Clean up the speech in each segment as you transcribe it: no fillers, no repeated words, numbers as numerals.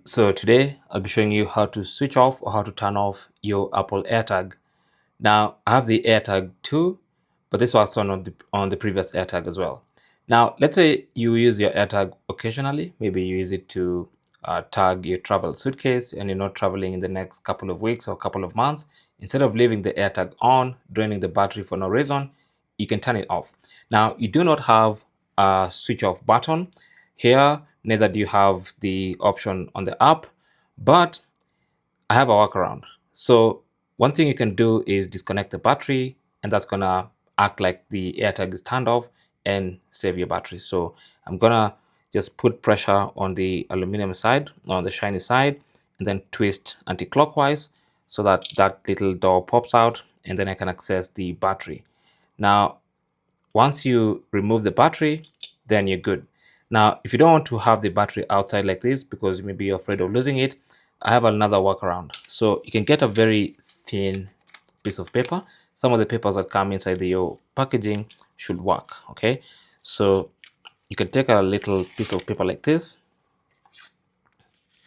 So today I'll be showing you how to switch off or how to turn off your Apple AirTag. Now I have the AirTag 2, but this was on the previous AirTag as well. Now let's say you use your AirTag occasionally. Maybe you use it to tag your travel suitcase and you're not traveling in the next couple of weeks or couple of months. Instead of leaving the AirTag on, draining the battery for no reason, you can turn it off. Now you do not have a switch off button here, neither do you have the option on the app, but I have a workaround. So one thing you can do is disconnect the battery, and that's gonna act like the AirTag is turned off and save your battery. So I'm gonna just put pressure on the aluminum side, on the shiny side, and then twist anti-clockwise so that that little door pops out, and then I can access the battery. Now, once you remove the battery, then you're good. Now, if you don't want to have the battery outside like this because maybe you're afraid of losing it, I have another workaround. So you can get a very thin piece of paper. Some of the papers that come inside your packaging should work, okay? So you can take a little piece of paper like this,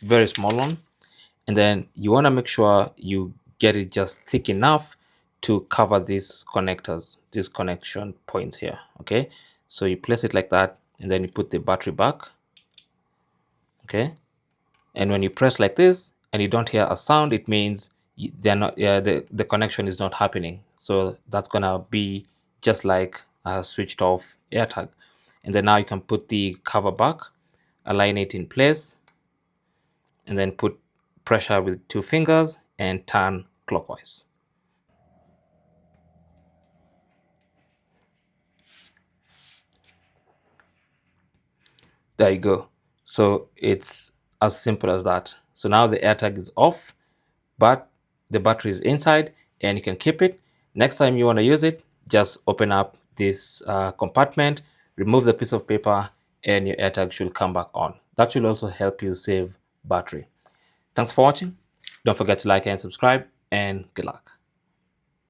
very small one, and then you want to make sure you get it just thick enough to cover these connectors, these connection points here, okay? So you place it like that, and then you put the battery back, okay? And when you press like this and you don't hear a sound, it means they're not, the connection is not happening. So that's gonna be just like a switched off AirTag. And then now you can put the cover back, align it in place, and then put pressure with 2 fingers and turn clockwise. There you go. So it's as simple as that. So now the AirTag is off, but the battery is inside and you can keep it. Next time you want to use it, just open up this compartment, remove the piece of paper, and your AirTag should come back on. That should also help you save battery. Thanks for watching. Don't forget to like and subscribe, and good luck.